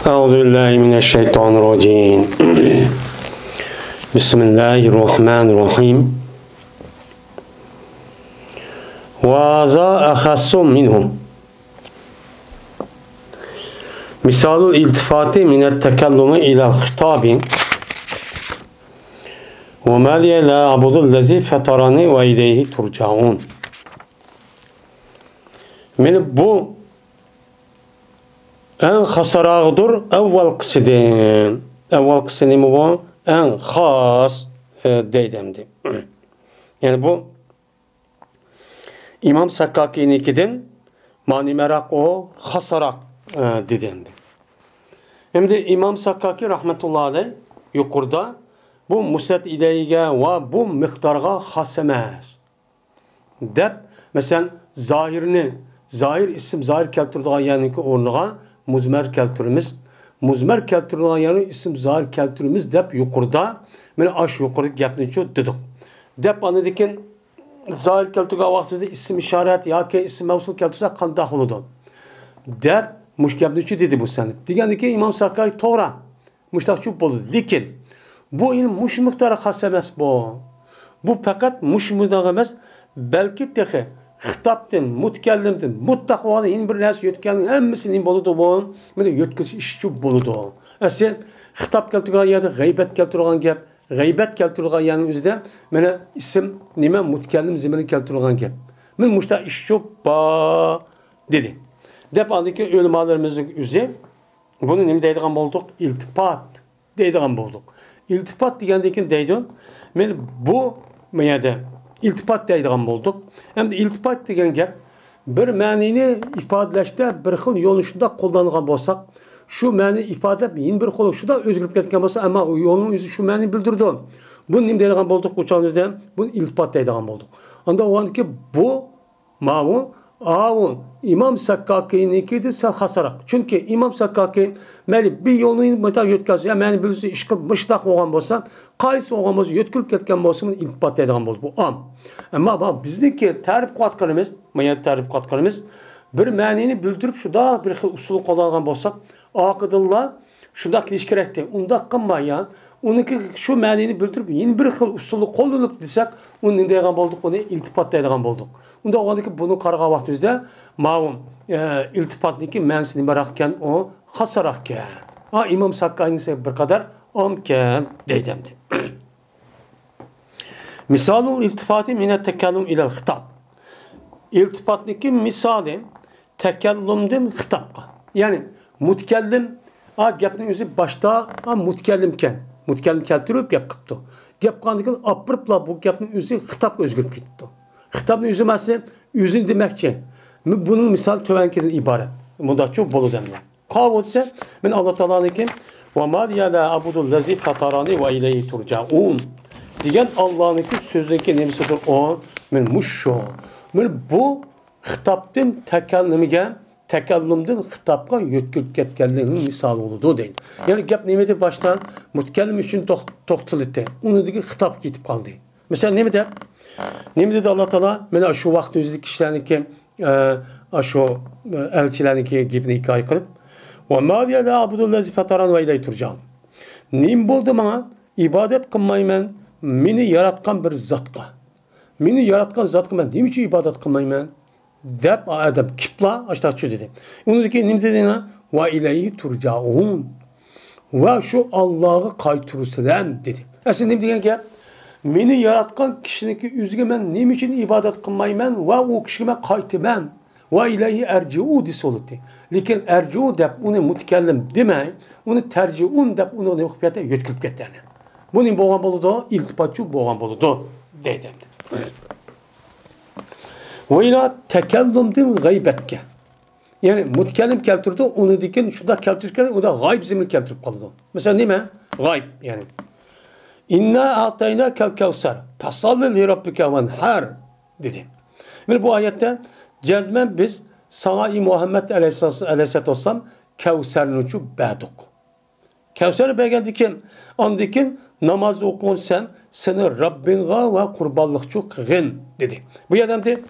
أعوذ بالله من الشيطان الرجيم بسم الله الرحمن الرحيم وذا أخص منهم مثال الالتفات من التكلم إلى الخطاب وما لي لا أعبد الذي فطرني وإليه ترجعون. من bu en hasarağıdır evvel kısıdın. Evvel kısıdın bu en has deydemdi. Yani bu İmam Sakkaki'ninkiden mani merak o hasarak dedemdi. Hem de İmam Sakkaki rahmetullahi aleyh yukarıda bu muslet ileyge ve bu miktarga has emez. Dep mesela zahirini zahir isim zahir keltirdiği yani ki ornağa muzmer keltirimiz. Muzmer keltirdiği yani isim zahir keltirimiz dep yukarıda. Mene aş yukarı gapni ço dedik. Dep anıdikin zahir keltirdiği vaxtında isim işaret ya ki isim mevsul keltirse kandak oludu. Dep muş gapni ço dedi bu sene. Digeni ki İmam Sakkaki Tora muştak ço bolu. Lekin bu ilm muş miktara has emes bu. Bu fakat muş miktara emes belki tehe xitaptın, mutkellimdin, mutlaka in bir nas yötkenin hemmisinin boludu bu. Mene yötkiliş işçi boludu. Sen xitap keltirgan yerde gıybet keltirgan gap, gıybet keltirgan yani üzde mene isim nime mutkellim zemini keltirgan gap. Men muşta işçi ba dedi. Dep andaki ölümalarımızın üzü bunu nime deydigan bolduk? İltifat deydigan bolduk. İltifat degendekin deydi. Men bu meyede İltifat deydigan bolduk. Hem de iltifat degen gap bir ma'nini ifodalashda bir xil yo'nalishda qo'llangan bo'lsak, shu ma'ni ifode yin bir xil shunda o'zgarib ketgan bo'lsa, ammo u yo'lning o'zi shu ma'ni bildirdi. Buni nima deydigan bo'ldik bu chog'imizda? Buni iltifot deydigan bo'ldik. Unda o'yandiki bu ma'vu İmam Sakkaki'ninki sal hasarak. Çünkü İmam Sakkaki meni bir yolunu meta yetkazı. Ya meni birisi işkil mıştak olgan bolsa, qaysi olgan bolsa yetkilip ketken bolsa iltifat deydigan bo'ldi. Bu am. Ama bak bizdeki tarif qatqanimiz, mayat tarif qatqanimiz bir ma'nini bildirib şuda bir xil usul qo'llangan bolsak, aqidillar şunda kilish kerakdi. Unda qilmagan, uniki şu ma'nini bildirib yeni bir xil usulni qo'llanib desak, uni deydigan bo'ldik, buni iltifot deydigan bo'ldik. Unda o'g'andaki bunu qarag'a vaqtimizda ma'lum iltifatniki ma'nosini baraqqan o hasaraqkan. İmam Sakkaki'nin bir kadar amkan deydimdi. Misalul iltifati mine tekellüm ilal hitap. İltifatniki misali tekellümden hitapqa. Yani mutkellim gapning o'zi boshda mutkellimken. Mutkellim keltirib gap qilibdi. Gap qilgandan apiribla bu gapning o'zi hitapga o'zgarib ketdi. Hitapning o'zi emasmi, o'zini demakchi. Bunun misal tövenkidan iborat. Bunda çok bolu demler. Kavutsa men Allah Teala'nınki ve ma la abudul lezi fatarani ve ileyhi turcaun. Diyen Allah'ınki sözündeki nemisidir o. Men muşşo. Men bu hitaptan tekellümden hitapga yetkilip ketkenliğinin misali oludu deyin. Yani gap nemedi baştan mutkellim için toxtılıdı. Onu deki hitap gitip kaldı. Mesela nemedi? Nemedi de Allah Teala men şu vakti özlük kişilerinki şu elçilerinki gibi hikaye kılıp وَمَا دِيَ لَا عَبُدُ الَّذِي فَتَرَنْ وَاِلَيْهِ تُرْجَعُونَ. Nim boldu bana ibadet kılmayman meni yaratkan bir zatka. Meni yaratkan zatka ben nim için ibadet kılmayman? Dep adam kipla aşağı şu dedi. Onu dedi nim dediğine وَاِلَيْهِ تُرْجَعُونَ. Ve şu Allah'ı kaytırırsan dedi. Aslında nim diyen ki meni yaratkan kişininki üzüge ben nim için ibadet kılmayman ve o kişiye ben kaytıman. Ve ilahi erci'u disoluti. Lekin erci'u dep onu mutkellim demey, onu terci'un dep onu mukbiyete yetkilip ketdi. Bunun boğan boludu, iltifatçı boğan boludu deydi. Ve ila tekellümdin gaybetke. Yani mutkellim keltirdi, onu dikin şurada keltirirken o da gayb zemini keltirip kaldı. Mesela ne mi? Gayb yani. İnna atayna kel kevser. Fasalli li rabbike venhar dedi. Yani bu ayette cezmen biz sana Muhammed Aleyhisselatü Vesselam Kevser'in ucu bəduk. Kevser'i beğendikin, andikin namaz okun sen, seni Rabbinga ve kurbanlıkçı kığın dedi. Bu adam dedi,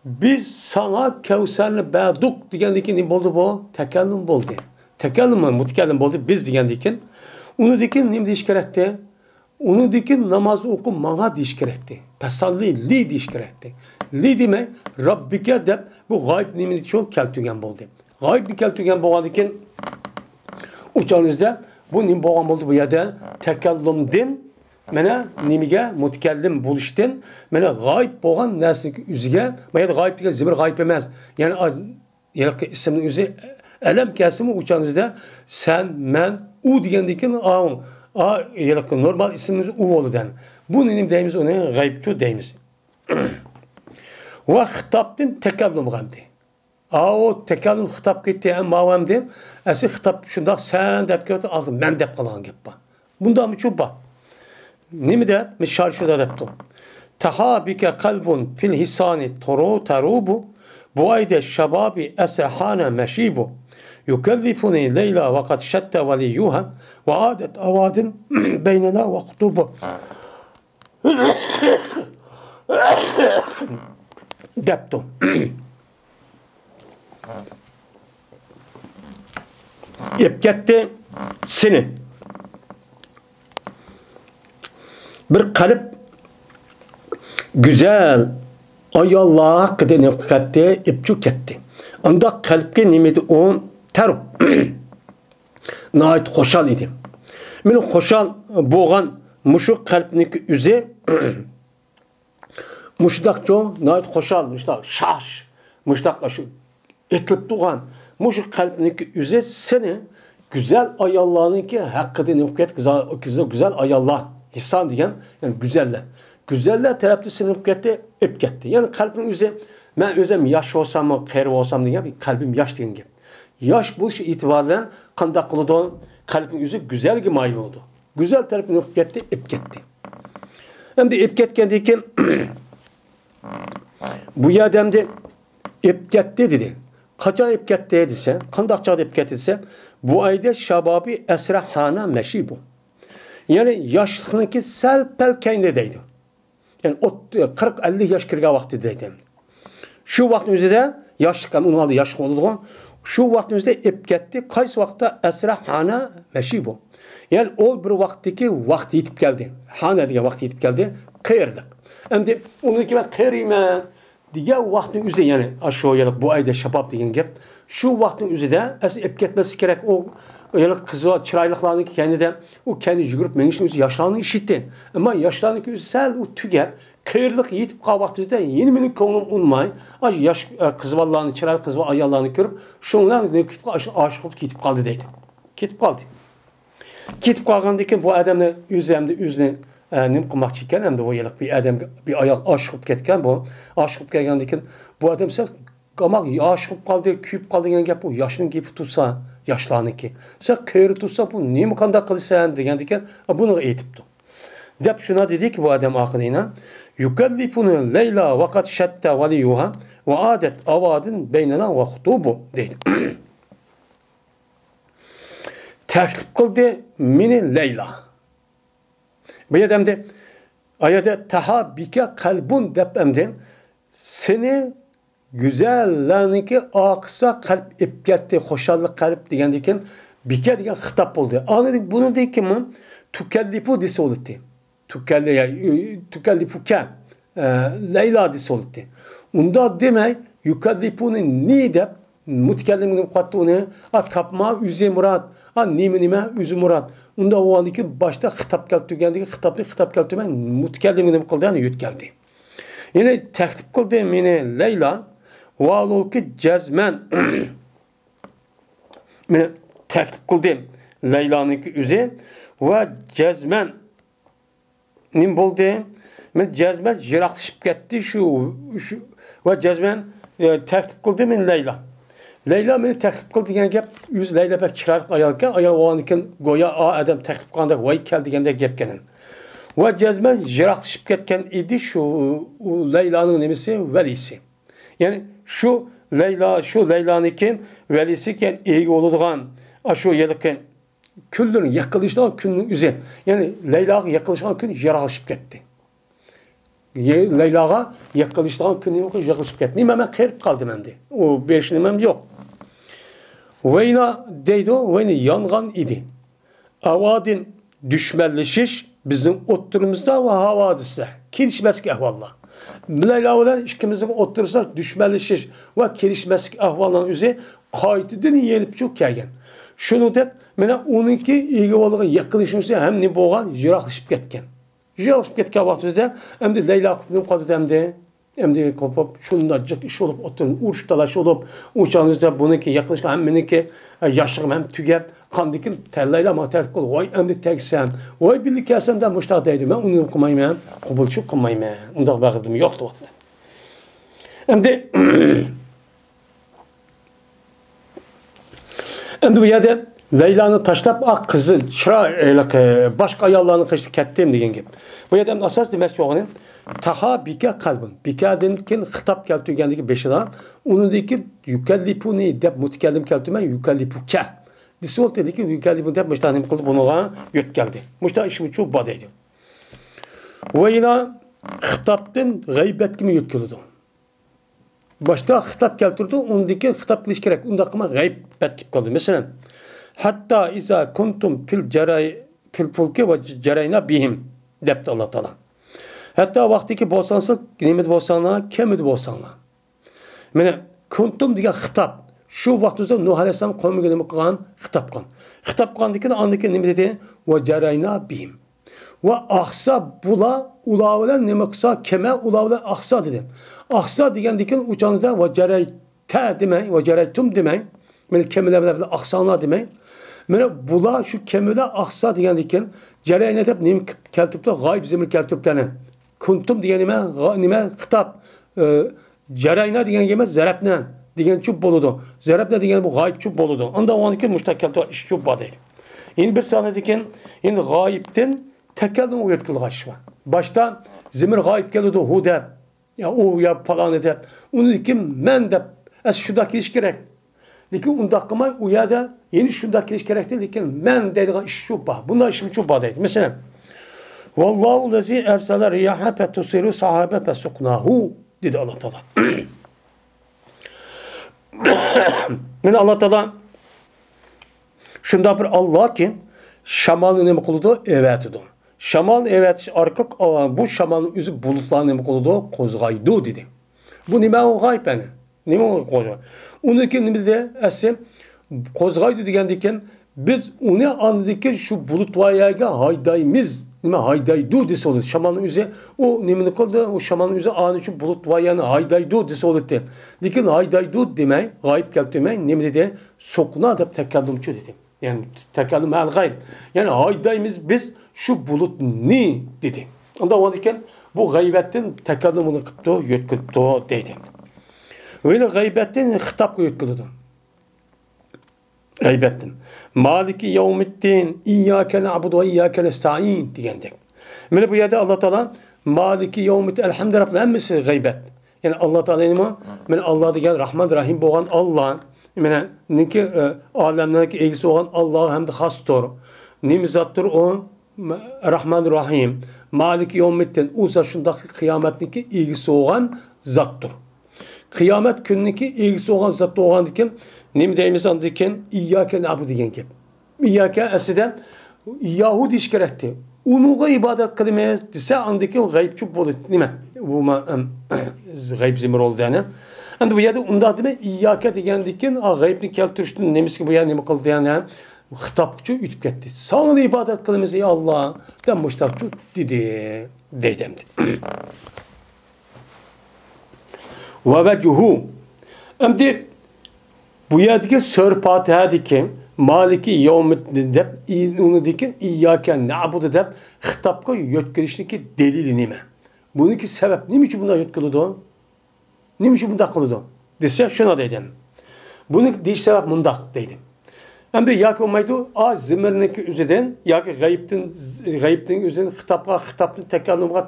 biz sana Kevser'ini bəduk digendikin ne oldu bu? Tekellüm oldu. Tekellüm mutkellim oldu biz degendikin. Onu dikin nima deyish kerakdi? Onu dikin namoz o'qib manga deyish kerakdi. Tasalli li deyish kerakdi. Li demay Robbika deb bu g'oyib nimani uchun keltirgan bo'ldi. G'oyibni keltirgan bo'lgandan keyin o'chanizda bu nima bo'lgan bo'ldi bu yerda? Takallumdin mana nimaga mutakallim bo'lishdan mana g'oyib bo'lgan narsaning o'ziga, bu yerda g'oyib degan zimir g'oyib emas. Ya'ni ismning o'zi alam kasimi o'chanizda sen, men, u degandan keyin normal ismimiz u bo'lgan. Bu nima deymiz? Uni g'oyibchi deymiz. Va xitobdan takallum qildi. O tekallüm xitap gitti mavamdi. Asi xitap shundoq sen deb ketdi, men deb qolgan gap bor. Bunda mı bor? Nima deb? Mishal shuda debdi. Tahabika qalbun fil hisani tarubu bu ayda shababi asrahana mashibu yukallifuni leyla vaqad shatta waliyuha ve adet avadin beynena ve kutubu debdi. Epketdi seni. Bir kalp güzel ayollar hakkında ne kattı? Epçuk ketti. Anda kalpke nimeti on terub. Nait hoşal idi. Benim hoşal boğan muşuk kalpniki üze muşdak çoğu nait hoşal muşdak şaş muşdak aşı etlip tuğan muşuk kalpniki üze seni güzel ayallarınki hakkında nimket güzel ayallar hissan diyen yani güzeller. Güzeller tarafta sınıf gitti, ip gitti. Yani kalbin üze ben özüm yaş olsam mı, kayır olsam diye bir kalbim yaş diyen gibi. Yaş bu şey itibaren kandak kılıdı, kalbin üze güzel gibi mayıl oldu. Güzel tarafı ip gitti, ip gitti. Hem de ip gitkendiyken bu yademde ip gitti dedi. Kaça ip gitti dediyse, kandakça ip gittiyse bu ayda şababi esrahana meşi bu. Yani yaşlılıkınki selpel kendideydi. Yani 40-50 yaş kirga vakti deydim. Şu vaktimizde yaşlıkken onu aldı yaşlı oldu. Şu vaktimizde ip gitti. Kaç vakta esra hana meşi bu. Yani o bir vaktiki vakti yetip geldi. Hana diye vakti yetip geldi. Kıyırdık. Hem de onu ki ben kıyırıyım diye vaktin üzeri yani aşağı yalık bu ayda şabab diyen gibi. Şu vaktin üzerinde ip gitmesi gerek o yalık kızı çıraylıklarının kendi de o kendi yürüp menişin üzeri yaşlarını işitti. Ama yaşlarının üzeri o tüger. Kıyırlık yitip kalbaktı yeni minik konum unmay. Acı yaş kızvallarını, çıraylık kızval ayarlarını görüp şunlar aşık olup gitip kaldı deydi. Gitip kaldı. Gitip kalgandaki bu adamla üzerine nim kılmak çeken hem de o yalık bir adam bir ayak aşık olup ketken bu. Aşık olup gelgandaki bu adam sen ama aşık olup kaldı, küyüp kaldı yani bu yaşının gibi tutsa yaşlarınınki. Sen kıyırı tutsa bu niye mi kandak kılırsan diyendiyken bunu eğitipti. Dep şuna dedi ki bu adam akılıyla yukallifunu leyla vakat şetta veliyuha ve adet avadin beynena ve hutubu değil. Teklif kıldı mini leyla. Bu adam de ayette tahabike kalbun depemden seni güzellerninki aksa kalp ipgetti, hoşallık kalp diyen bike diyen hitap oldu. Anladık bunu değil ki mi? Tukellifu disi oldu. Tukellifuken Leyla disi oldu. Onda demek yukellifunu nidep mutkellimin kattığını kapma üzü murat nime üzü murat. Onda o andaki başta hitap geldi. Hitap geldi. Mutkellimin kıldığını yut geldi. Yani teklif kıldı mine Leyla valul ki cezmen mine teklif kıldı Leyla'nın ki üzü ve cezmen nim buldu? Men cezmen jiraklaşıp gitti şu ve cezmen teklif kıldı min Leyla. Leyla beni teklif kıldı diyen gap yüz Leyla pek çırarak ayarken ayar o anken goya adam teklif kıldı vay geldi diyen gap genen. Ve cezmen jiraklaşıp gitken idi şu Leyla'nın nemisi velisi. Yani şu Leyla'nınkin velisiken iyi olduğundan şu yedirken küllünün yakılıştan günün üzeri. Yani Leyla'ya yakılıştan gün jiraklaşıp gitti. Leyla'ya yakılıştan günün yakılışıp gitti. Nime ben kayıp kaldım hem de. O beş nimem yok. Veyna deydi o, veyna yangan idi. Avadin düşmelleşiş bizim oturumuzda ve havadisler. Kelişmezki ahvallar. Bilayla ikimizin oturursak düşmelleşiş ve kelişmezki ahvalların üzeri kayıtıdın yenip çok kelgen. Şunu de, mena onunki ilgi olduğu yakınışımızda hem ne boğan jiraklaşıp ketken. Jiraklaşıp ketken vaxtımızda hem de Leyla kupnum kadı hem de kopup şundacık iş olup oturun, uğruş dalaş olup uçağınızda bununki yaklaşık hem benimki yaşlığım hem tügep kandikin tellayla ama terk olup vay hem de teksen vay birlik kelsemden muştaq deydim ben onu okumayım ben kubulçuk okumayım ben ondan bağırdım yoktu o da hem de hem de bu yerde Leyla'nı taşlap ak kızı çıra başka ayarlarını kaçtı kettim degan gibi. Bu yerde asas demek ki oğlanın taha bika kalbin. Bika denilken hitap keltürgendeki beşidan onundaki yükellipu ne dep mutkellim keltürmen yükellipu ke. Disol dediki yükellipu dep müştahinim kıldı bunu yöt geldi. Müştah işimi çok badaydı. Ve yine hitaptın gaybet kimi yötkülüdü. Başta hitap keltürdü ondaki hitap kiliş gerek. Ondakıma gaybet gibi kaldı. Mesela hatta iza kuntum fil fulki ve cerayna bihim depti Allah Teala. Hatta vaktiki bolsansa nimet bolsanlar, kemid bolsanlar. Mene kuntum degan hitap. Şu vaqtda Nuh alayhisalom qavmiga nima qilgan? Hitap qilgan. Hitap qilgandiki andiki nima dedi? Ve cerayna bihim. Ve ahsa bula ula bilan nima qilsa keme ula bilan ahsa dedi. Ahsa degandiki uçanızda ve cerayta demay, ve ceraytum demay. Mene kemeler bilan ahsanlar demay. Mene bula şu kemeler ahsa degandiki cerayna deb nima keltiribdi? G'oyib zemir keltiribdi. Kuntum degan nima hitap jarayna degan emas zarabna degan chup bo'ladi. Zarabna degan bu g'oyib chup bo'ladi. Unda o'niki mustakil ish chup bor deydi. Endi bir sanat ekan, endi g'oyibdan takallum o'tkazilg'ish bor. Boshda zemir g'oyib keladi hu deb, ya u ya falan deb. Uniki men deb as shunda kelish kerak. Lekin unda qilmay u yerda yeni shunda kelish kerak deydi, lekin men deydigan ish chup bor. Bunda ishim chup bor deydi. Masalan Vallahu lezi ersele riyaha fetusiru sahabe fesuknahu dedi Allah Teala. Yani Allah Teala şunda bir Allah ki şamalın ne kılıdı? Evet dedi. Şamal evet arka bu şamalın üzü bulutlar ne kılıdı? Kozgaydı dedi. Bu nime o gayb yani. Nime o kozgay. Onu ki nime de esim kozgaydı digendiyken biz onu anladık ki şu bulut vayaga haydayımız nima haydaydu dese oldu. Şamanın üzeri o nemini kaldı. O şamanın üzeri anı için bulut var yani haydaydu dese oldu. Lekin haydaydu demey, gayb geldi demey. Nemi dedi? Sokuna da tekallümçü dedi. Yani tekallüm el gayb. Yani haydayımız biz şu bulut ne dedi. Onda o diken bu gaybetten tekallümünü kıptı, yötküldü dedi. Öyle gaybetten hitap yötküldü. Gaybetten. Maliki yevmiddin iyyâke na'budu ve iyyâke nesta'in diyecek. Yani bu yerde Allah Teala Maliki yevmiddin elhamdülillah Rabbil emmesi gaybet. Yani Allah Teala neymi? Yani Allah diyen Rahman Rahim boğan Allah. Yani neki alemlerdeki ilgisi olan Allah hem de hastır. Nimi zattır o Rahman Rahim. Maliki yevmiddin o zat şundaki kıyametteki ilgisi olan zattır. Kıyamet günündeki ilgisi olan zat olan diken nemi deyimiz andiken İyyâke na'budu diyen gibi. İyyâke esiden Yahudi iş gerekti. Unuğa ibadet kılmayız dese andaki o gayb çok bolu değil mi? Bu gayb zemir oldu yani. Yani bu yerde onda değil mi? İyyâke diyen diken gaybni keltiriştin nemis ki bu yer nemi kıldı yani. Hitapçı ütüp gitti. Sana ibadet kılmayız ey Allah. Den muştakçı dedi. Deydemdi. Ve vecuhu. Emdi bu yerdeki sörpatı diken Maliki yevmiddin dep onu diken İyyâke na'budu dep hitapka yötkülüşteki delili nime? Bununki sebep nime için bundan yötkülüdü? Nime için bundan kılıdı? Dese şuna dedim. Bunun diş sebep mundak dedim. Hem de yaki olmaydı az zimmerindeki üzerden yaki gayiptin üzerden hitapın tekallümga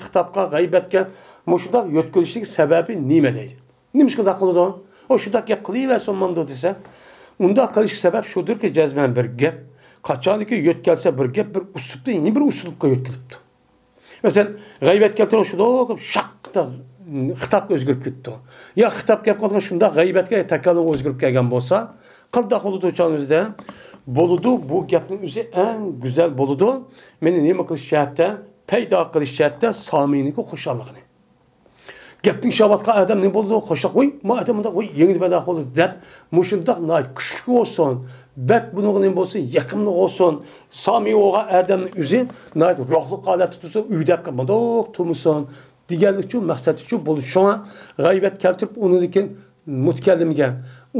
hitapka gaybetken muşunda yötkülüşteki sebebi nime deydi. Nime için bundan kılıdı? O şudak yap kılıyı ve sonmamda dese. Unda kalışık sebep şudur ki cezmen bir gep. Kaçanı ki yöt gelse bir gep bir usulda yeni bir usulupka yötkülüptü. Mesela gaybet keltiren şuda şak da hitap özgürüp gitti. Ya hitap yapmadan şunda gaybetke tekallüm özgürüp gelgen bolsa Qandaq boludu o'shaningizda? Boludu bu gapning o'zi eng güzel boludu. Meni nima qilish jihatda, paydo qilish jihatda sominiki xushalligini. Gapning shabatqa adam ne bo'ldi? Xo'shaq qo'y, ma adamda qo'y, yengil bada bo'ldi deb, mushundaq nay kuchli bo'lsin, bak buning nima bo'lsin, yaqinli bo'lsin, somi o'g'a adamning o'zi nay ruhli holatda tursa, uyda qilmadoq turmuson, deganlik uchun maqsad uchun bo'ldi. Shuna g'aybat keltirib uniki mutkallimga,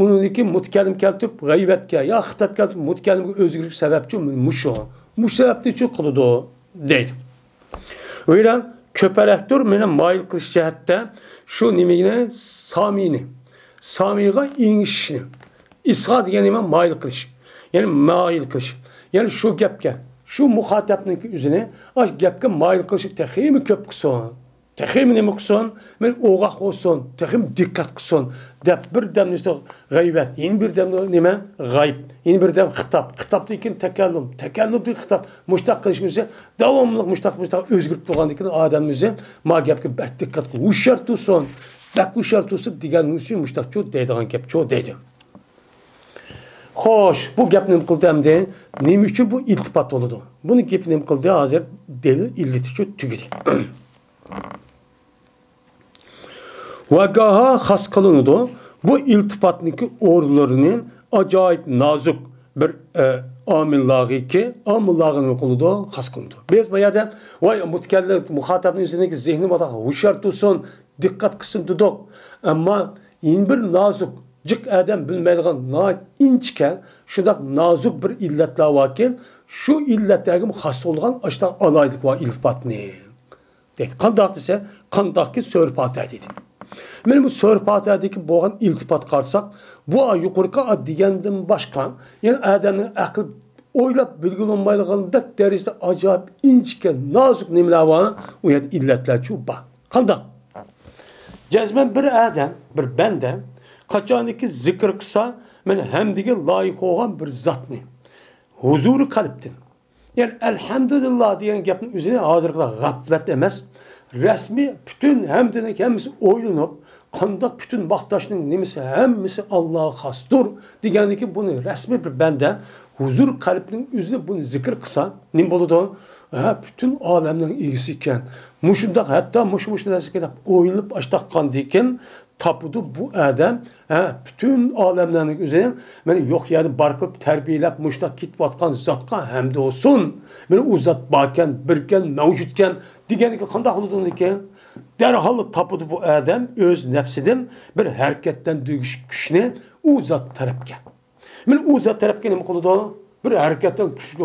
uniki mutkallim keltirib g'aybatga, ya xitob keltirib mutkallimga o'zgarish sababchi mushu. Mush sababni uchun qildi deydi. O'ylan köperektir meni mayil qilish jihatda shu nimagini samini samiga ingishni isg'a degan nima mayil qilish, ya'ni mayil qilish, ya'ni shu gapga shu muxotabning o'zini osh gapga mayil qilishi teximi ko'p qilsin, teximi nima qilsin, men o'g'aq bo'lsin, texim diqqat qilsin deb bir damda g'aybat, yana bir damda nima g'ayb, yana bir dam xitobdan keyin takallumdan xitob mushtaq qilish o'zi davomli mushtaq o'zgarib turgandan keyin odamning o'zi ma gapga diqqat qilib hushyor tursin, bak hushyor tursin deganing uchun mushtaqcho deydigan gapcho deydi. Xo'sh, bu gapni nima qildi hamda nima uchun bu iltifot bo'ladi? Buni gapni nima qildi hozir dalil illati uchun tugidi. Vagaha xas qılınıdı. Bu iltifatniki o'rlarının acayip nazuk bir amillagi ki amillagini qılıdı, xas qılındı. Biz bu yerda vay mutkallim muhatabning o'zidagi zehni bada hushyor tursin, diqqat qilsin dedik. Ammo in bir nazuk jiq adam bilmaydigan inchka shundoq nazuk bir illatlar varken shu illatlarga xas bo'lgan ashdan alaydik va iltifatni. Deydi. Qandoq desa, qandoqki so'rpata deydi. Men bu so'rpatadagi bo'lgan iltifot qarsak, bu yuqorqi degandan boshqa, ya'ni odamning aql o'ylab bilgilolmaydigandek darajada ajoyib inchka, nozik nimalar bor, u yerda illatlar shu bor. Qandoq? Jazman bir odam, bir banda qachoniki zikr qilsa, men hamdiga loyiq bo'lgan bir zotni huzuri qalbdan. Yani elhamdülillah degan gapning o'zini hozirgi g'aflat emas, rasmiy bütün hamdining hammasi o'ylanib, qandoq bütün maqtashning nimasi hammasi Alloh xosdir degandiki buni rasmiy bir banda huzur qalbning o'zini buni zikr qilsa, nima bo'ladi? Ha, bütün olamning egisi ekan. Mushundaq hatto mush narsaga deb o'ylanib ashtaqqandan keyin tapıdı bu adam, bütün alemlerin üzerine beni yok yerde barkıp terbiyelep muştak kitvatkan zatka hem de olsun. Beni o zat bakken, birken, mevcutken diyeni ki kandak olduğunu ki derhal tapıdı bu adam öz nefsiden bir hareketten duyguş güçüne o zat tarafke. Beni o zat tarafke ne mi kılıdı? Bir hareketten güçlü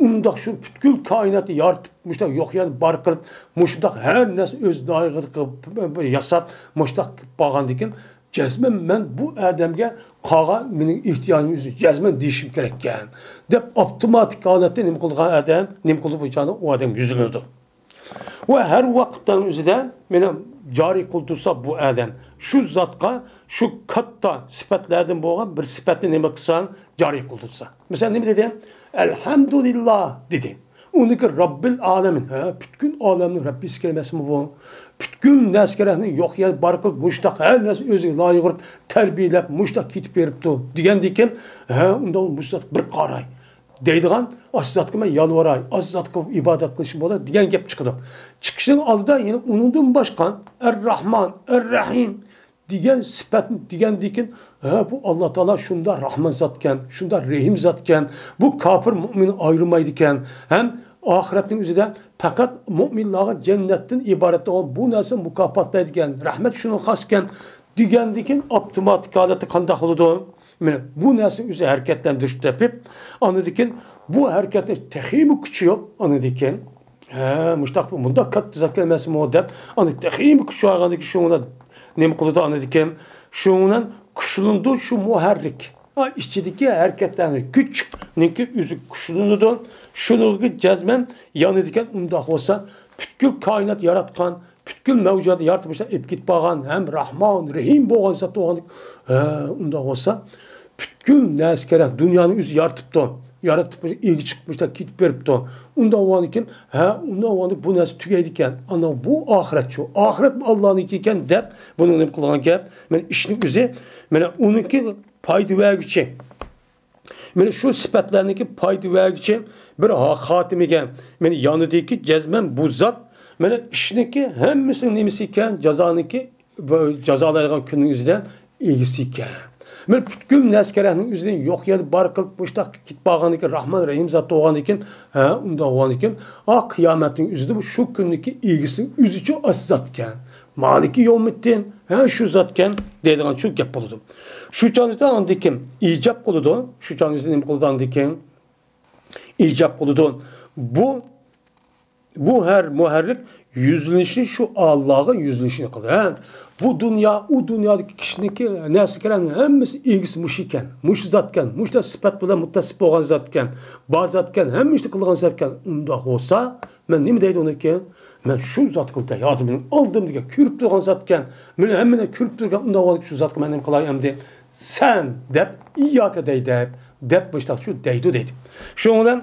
undaq şu bütkül kainatı yaratıp muştaq yok yani barkırıp muştaq her nesi öz daig'ini yasab muştaq bağandikin cazmen men bu adamga qağa mening ehtiyojim o'zi cazmen deyishim kerak ekan deb avtomatik holatda nima qilgan adam nima qilib o'chani u odam yuzlanadi va har vaqtdan o'zida meni joriy qildirsa bu adam shu zotga şu katta sifatlardan bo'lgan bir sifatni nima qilsan joriy qildirsa. Mesela nima dedi? Elhamdülillah dedi. Uniki Rabbil alamin. Bütün alemning Rabbisi kelimesimi bu? Bütün naskerahni yo'q yer barqib mushtaq har narsa o'ziga loyiq qilib tarbiyalab mushtaq ketib beribdi degandikin, unda mushtaq bir qaray deydigan asizatga men yalvaray, asizatga ibodat qilishim bo'ladi degan gap chiqdi. Chiqishning oldida yana uningdan boshqa Ar-Rahman, Ar-Rahim degan sifatni degandikin, bu Alloh taolo shunda rahman zotgan, shunda rahim zotgan, bu kofir mu'mini ayirmaydi ekan. Ham oxiratning o'zida faqat mu'minlarga jannatdan iborat olan bu narsa mukofotlaydigan, rahmat shuni xos ekan degandikin avtomatik holatda qanday bo'ladi? Mana bu narsa o'zi harakatlantirish tepib, anadikin bu harakatni teximi kuchi yo'q, anadikin mushtaq bunda katta zakelmasi modab, anadi teximi kuchi olgandiki shuni nima qiladi anadikin şundan kuşlundu şu muharrik. İçideki hareketlerini güçniki üzü kuşlundu. Şunulgi cazmen yanıdiken undaq olsa bütkül kainat yaratkan, bütkül mevcudatı yaratmışlar epkit bağan hem Rahman, Rahim boğan zat oğandık. Undaq olsa bütkül neskerek dünyanın üzü yaratıptı. yaratib egi chiqibdi, ketib beribdi. Unda o'g'an ekan, ha, unda o'g'an bu narsa tugaydi ekan. Ana bu oxirat shu. Oxirat Allohniki ekan deb buni nima qilgan gap? Men ishni o'zi, mana uniki foyda vergichi. Men shu sifatlarniki foyda vergichi bir xotimiga men yonidagi jazman bu zot mana ishniki hammasining nimasi ekan, jazoniki jazolaydigan kuningizdan egisi ekan. Men butkul naskarahning o'zidan yo'q yer bar qilib bo'shta ketib qolgan ekan, Rahman Rahim zot bo'lgan ekan, ha, unda bo'lgan ekan, qiyomatning o'zida bu shu kunniki egisining o'zi uchun zot ekan. Maliki yawmiddin, ha, shu zot ekan deydigan shu gap bo'ldi. Shu chonda andikim ijob qildi, shu chonda nima qildi andikim? İcap kılıdın. Bu her muharrik yüzlenişini şu Allah'ın yüzlenişini kılıyor. Bu dünya, o dünyadaki kişinin nesi keren hemmesi ilgisi muş iken, muş zatken, muş da sıfat bilen muttasip olan zatken, bazı zatken, hemmesi kılgan zatken, onda olsa, ben ne mi deydi onu ki? Ben şu zat kıldı, yazımını aldım diye, kürüp durgan zatken, ben hemmine kürüp durgan, onda olan şu zat kıldı, kılayım diye, sen dep, iyyake deydi, dep başta şu deydi. Şundan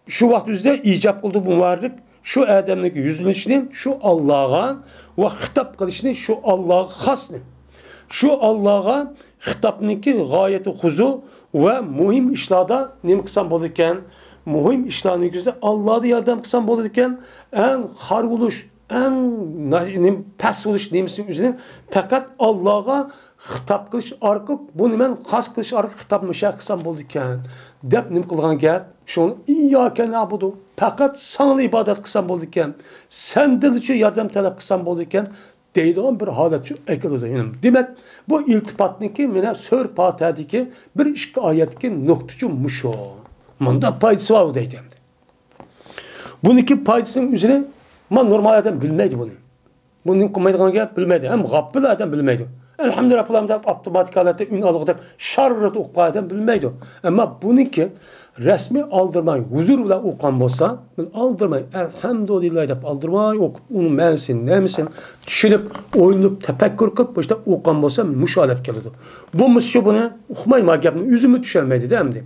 şu vaxtda icap qıldı bu muharrik şu adamdaki yüzlenişini şu Allah'a ve hitap qilishini şu Allah'a xasni. Şu Allah'a hitapniki gayeti huzu ve muhim işlarda nima qilsam bo'ladi ekan? Muhim ishlarning yuzida Allohga yordam qilsam bo'ladi ekan, eng xor bo'lish, eng past bo'lish nimasining o'zini faqat Allohga hitap qilish orqali buni men xos qilish orqali hitap musha qilsam bo'ladi ekan deb nim qilgan gap shuni iyyake na'budu faqat sana ibodat qilsam bo'ladi ekan sendan uchun yordam talab qilsam bo'ladi ekan deydigan bir holat shu aytiladi. Demak bu iltifatniki mena so'r Fatihadagi bir ikki oyatdagi nuqtachi musho bunda foydasi bor deydi. Buniki foydasining o'zini men normal odam bilmaydi buni. Buni qilmaydigan gap bilmaydi. Ham g'afil odam bilmaydi. Elhamdülillah falan da avtomatik halatda ün alıqda şarrat o'qigan odam bilmaydi. Ammo buniki resmi aldırmay, huzur bilan o'qigan bo'lsa, men aldırmay, elhamdülillah deb aldırmay o'qib, uni ma'nosini, nemisini tushunib, o'ylanib, tafakkur qilib, boshda o'qigan bo'lsa, musholat keladi. Bu mishu buni o'qimayman gapni o'zimni tushunmaydi demdi.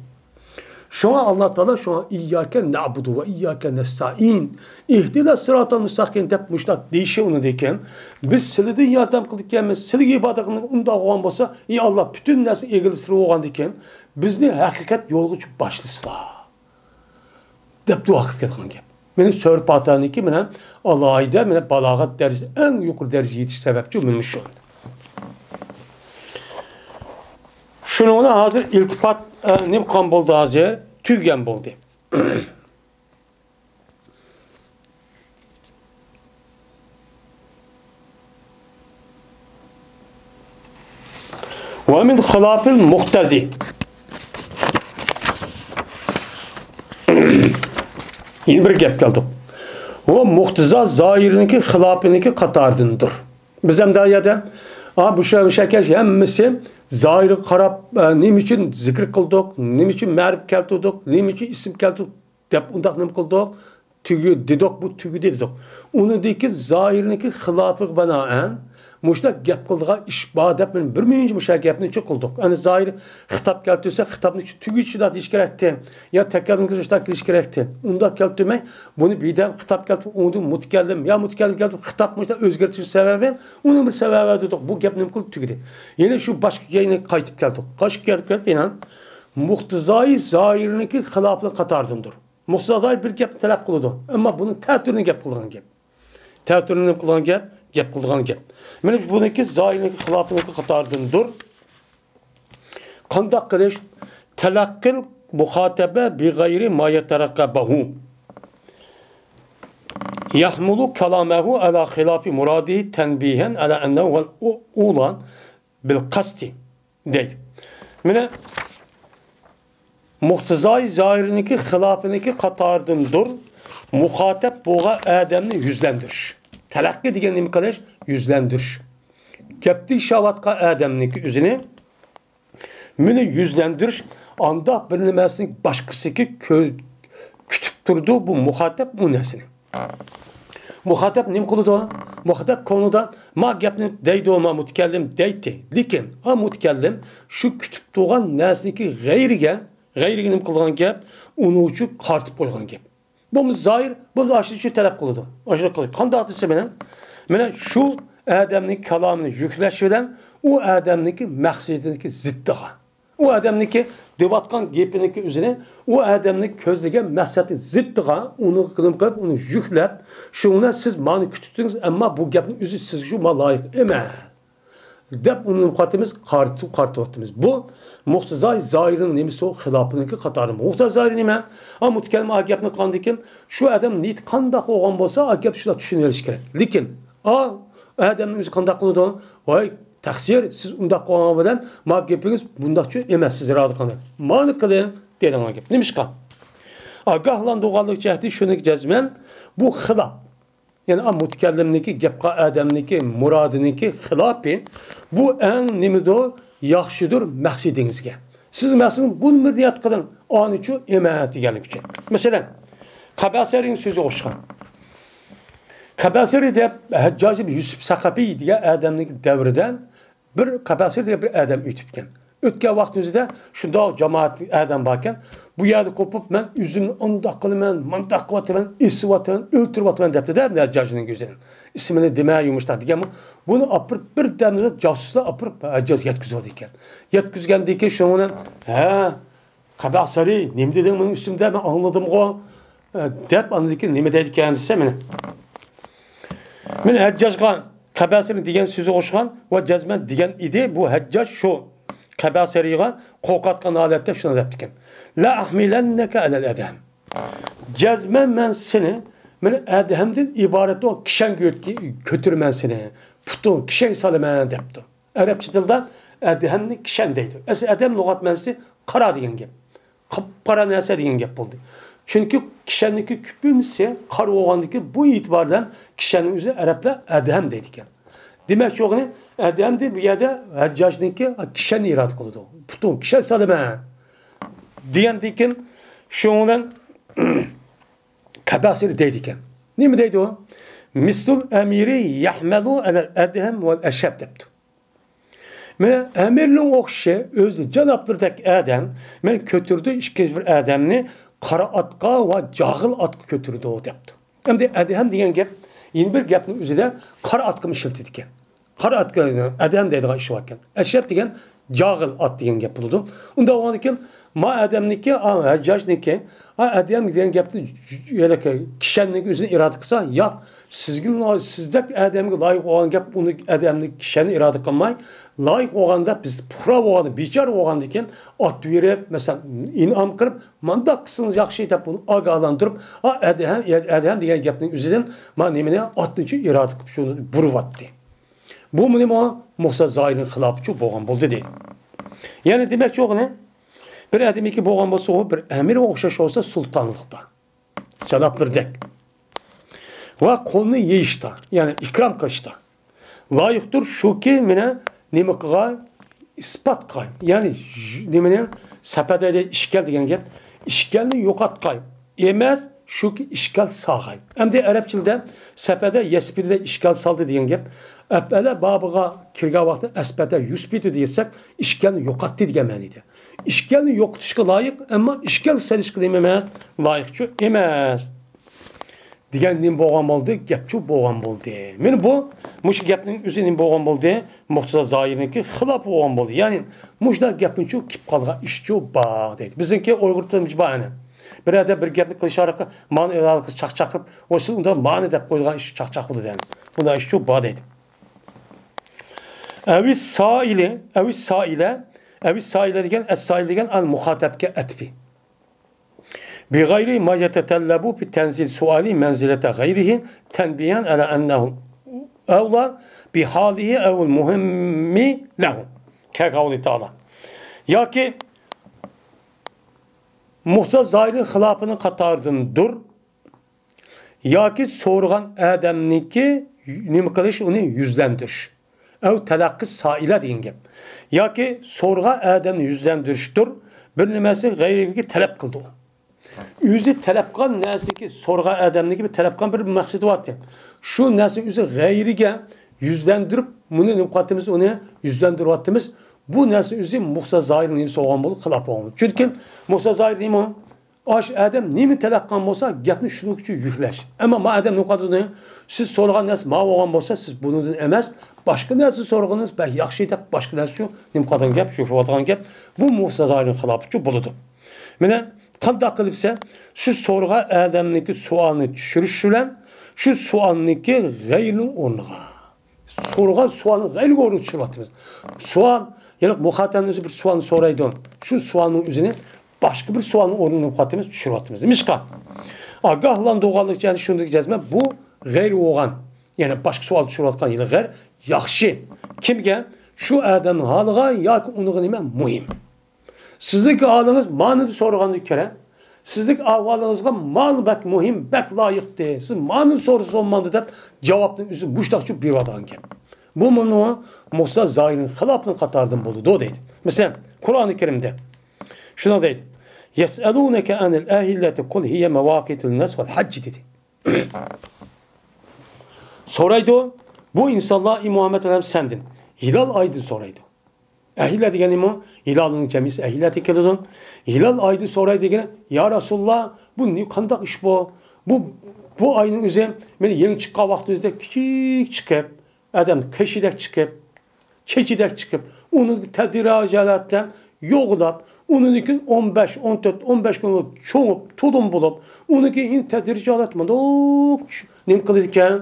Şuna Allah Teala şuna iyyake na'budu ve iyyake nesta'in. İhdina sıratal müstakim deb muştat deyişi onu deyken biz silidin yardım kıldıkken siligi ibadet kıldık unda olan bolsa ey Allah bütün narsa egilsiri olgan deyken bizni hakikat yolga çıkıp başlısılar. Deb dua qilib ketgan gap. Meni so'r pataniki bilan alohida meni balog'at darajasi eng yuqori darajaga yetish sababchi meni shu. Şunu hazır iltifat nim qilgan bo'ldi hozir tugagan bo'ldi. Ve min khilafil muhtazi. Yine bir gap geldi. O muhtaza zahiriniki xilafıniki qatarındır. Biz hem daha ya da bu şekil hemmisi zahiri qarab nim için zikr qildik, nim için ma'rif keltirdik, nim için isim keltirdik deb undaq nim qildik, tugi dedik, bu tugi dedik. Unidagi zahiriniki xilafı banaen muşta gap qildigan ish bor deb men bir mingi musha gapni qildik. Ani zahir xitob keltirsa, xitobni tugichilar deyish kerakdi. Ya takallum qilish kerakdi. Unda keltirmay, buni bidam xitob keltirib, uni mutakallim ya mutakallim keltirib xitob muşta o'zgartirish sababi, uni bir sababi dedik. Bu gapni qilib tugidi. Yana shu boshqa yana qaytib keldik. Qo'shib kelib yana muhtizai zahiriniki xilofli qatordandir. Muhtizai bir gap talab qiladi, ammo buni ta'turini gap qilgan gap. Ta'turini qilgan gap qilgan gap. Men buniki zahiriniki xilofniki qatordandir. Qandoq qilish? Talaqqil muxotaba bi g'ayri ma yataraqabahu. Yahmulu kalamahu ala khilafi muradihi tanbihan ala annahu ulan bil qasti deydi. Mene muhtizai zahiriniki xilofniki qatordandir. Muxotab bo'lgan odamni yuzlantirish. Talaqqi degan nima qilish? Yuzlantirish. Gapni shavatqa odamniki o'zini meni yuzlantirish anda bir nimasini boshqasiga kutib turdi bu muxotab bu narsani. Muxotab nima qiladi? Muxotab konuda ma gapni deydi ma mutakallim deydi. Lekin ha mutakallim shu kutib turgan narsaniki g'ayriga G'ayriga nima qilgan gap, uni uchun qartib qo'ygan gap. Bu zohir, bu aşırı şu talep qiladi. Aşırı qiladi. Qanday desa mana shu odamning kalomini yuklash bilan u odamniki maqsadiniki ziddiga. U odamniki devatgan gapiniki o'zini u odamning ko'zlagan maqsadi ziddiga uni qilib uni yuklab, shuni siz mani kutdingiz, ammo bu gapning o'zi sizga shu loyiq emas. Deb uni qatimiz qartıvatimiz. Bu muhtazay zahirin nemisi o xilafınınki qatarı. Muhtazay nime? Ha mutkelime agapni qandikin şu adam niyet qandaq olgan bolsa agap şula düşünüveriş gerek. Lekin adamın özü qandaq qılıdı? Vay taksir siz undaq olgan bilen ma gapingiz bundaqçı emas siz radı qandak. Mani qilin dedim agap. Nemişqa? Agahlandığanlık cəhdi şunu cəzmen bu xilaf. Yani mutkellimniki, gapqa adamniki, muradiniki xilapi bu en nimido yaxşıdır məqsidinizə. Siz məsələn bunu niyət qılın, ani üçün emas deganlik üçün. Məsələn, Qabasarining sözü oxşan. Qabasari deb Hajjaj Yusuf Saqafi degan adamning davridan bir Qabasari degan bir adam o'tibgan. O'tgan vaqt o'zida shundoq jamoat adam borkan, bu yerda qo'pib men o'zimni undoq qilaman, mundaq qilaman, esiyapman, o'ltiryapman debdi-da Hajjajning o'zini. İsmini demay yumuştaq degan bunu apırıp bir damda casuslar apırıp Hajjaj yetkizadi ekan. Yetkizgandan keyin shuni ha Qabasari nima deding mening üstümdə men anladım-go deb anladıki nima deydi ekan desa meni. Men Hajjajga Qabasari degan so'zi o'xshagan va jazman degan edi bu Hajjaj shu Qabasariga qo'rqatgan holatda shuni debdi ekan. La ahmilannaka alal adam. Jazman men seni men adamdan iborat o kishan götürmen seni. Putun kishan salaman debdi. Arabcha tilda adamni kishan deydi. Adam lug'at mansi qara degan gap. Qara narsa degan gap bo'ldi. Chunki kishanniki kupinsi qara bo'lgandiki bu e'tibordan kishanning o'zi arablar adam deydi ekan. Demak, yo'g'ini adam deb bu yerda Hajjajniki kishani irod qildi. Putun kishan salaman degandikin shundan Qabasari deydi ekan. Nima deydi o? Mislul amiri yahmalu alal adham vel ashab debdi. Mene amirning o'xshi o'zi janoblardagi adam men ko'tirdi ikkinchi bir odamni qora otqa va jahil otga ko'tirdi o debdi. Endi adham degan gap yana bir gapning o'zida qora otga ishlatdi ekan. Qora otga adam deydigan ish bor ekan. Ashab degan jahil ot degan gap bo'ldi. Unda o'g'andikin ma adamniki, Hajjajniki, adam degan gapni kishanning o'zini iroda qilsa, yo'q, sizdek adamga loyiq bo'lgan gap uni adamning kishani iroda qilmay, loyiq bo'lganda biz puhra bo'lganda, bechora bo'lgandan keyin ot berib, masalan, in'om qilib, "Manda qilsangiz yaxshi" deb uni ogohlantirib, adam degan gapning o'zidan men nimani otni iroda qilib shuni buryapti. Bu nima Musa Zoirning xilofichi bo'lgan bo'ldi deydi. Ya'ni demak yo'g'ini bir adamiki bo'lgan bo'lsa, o bir amir o'xshash olsa sultonlikda. Janoblardek. Va qo'lni yeyishda, ya'ni ikrom qilishda. Loyiqdir shuki meni nima qilgan isbot qilgan. Ya'ni nimani sapadada ishkal degan gap, ishkalni yo'qotgan. Emas, shuki ishkal sog'ay. Endi arabchilda sapada yasbida ishkal soldi degan gap, apala babiga kirgan vaqtda asbada yusbitu desak, ishkalni yo'qotdi degan ma'noda. İşgalni yo'qotishga loyiq, ammo ishgal solishga emas, loyiqchi emas. Degan nim bo'lgan bo'ldi, gapchi bo'lgan bo'ldi. Meni bu mush gapning o'zining bo'lgan bo'ldi, Muhtazay Zoirniki xilof bo'lgan bo'ldi. Ya'ni mushda gapinchi kip qolgan ishchi bor deydi. Bizniki Uyg'ur tilimiz bor ana. Birada bir gapni qilish orqali ma'ni chaqchaq qilib, o'sha unda ma'ni deb qo'ygan ish chaqchaq bo'ldi deydi. Bunda ishchi bor deydi. Avis saile degan es-sail degan al-muhatabga atfi. Bi gayri ma yetetellabu bi tenzil suali menzilete gayrihi tenbiyan ala ennehu evla bi halihi evl muhimmi lehu. Ke kavli ta'ala. Ya ki Muhtazay Zoirning xilofini qatardan dur. Ya ki so'rgan adamniki nima qilish uni yuzlantirish. Ev talaqqi saila degan gap. Yoki so'rg'a odamni yuzlantirishdir, bir nimasi g'ayriga talab qildi. O'zi talab qilgan narsaki so'rg'a odamniki bir talab qilgan bir maqsadi bor. Shu narsa o'zi g'ayriga yuzlantirib, buni niqatimiz uni yuzlantiryapmiz. bu narsa o'zi Musa Zoirning nimasi bo'lgan bo'ldi, xilaf bo'lgan. Chunki Musa Zoir nima? Osh adam nima talaqqan bo'lsa, gapni shuning uchun yuklash. Ammo ma adam noqadini siz so'ragan narsa ma bo'lgan bo'lsa, siz bundan emas, boshqa narsa so'rag'ingiz, bak yaxshi deb boshqa narsa shu nima qilgan gap, shu qilgan gap, bu Musa Zoirning xilofichi bo'ladi. Mana qanday qilibsa, shu so'rg'a adamniki savolni tushirish bilan shu savolniki g'ayrining o'rniga. So'rg'a savolni g'ayriga o'rniga tushiryapmiz. Savol, ya'ni muxatabning o'zi bir savolni so'raydi. Shu savolning o'zini başka bir soğanın ornunu katımız düşürüyoruz. Mişka. Agahlandığanlık yani şundaki cezme bu gayri oğan. Yani başka soğan düşürüyorken yine gayri yaxşı. Kimge? Şu adamın halığa ya ki onu nime mühim. Sizlik halınız manı soruğandı kere. Sizlik ahvalınızga mal bek mühim, bek layıktı. Siz manı sorusu olmadı da cevapın üstü muştakçı bir vadan ki. Bu bunu Musa Zoirning xilafının katardan buldu. O deydi. Mesela Kur'an-ı Kerim'de şuna deydi. Yes'elûneke anil ahilleti kul hiye mevakitul nas vel hacc dedi. Soraydı o. Bu insanlar Muhammed Aleyhisselam sendin. Hilal aydı soraydı. Ahillet degeni mi? Hilalın cemisi ahilleti kelidin. Hilal aydı soraydı degeni. Ya Resulullah bu ne kandak iş bu? Bu ayının üzerine beni yeni çıkan vaktimizde küçük çıkıp adam keşidek çıkıp çeçidek çıkıp onu tediracalattan yoğulap onunkin 15, 14, 15 gün çoğup, tudum bulup, onunki tedirici alatmadı. Ne kılırken,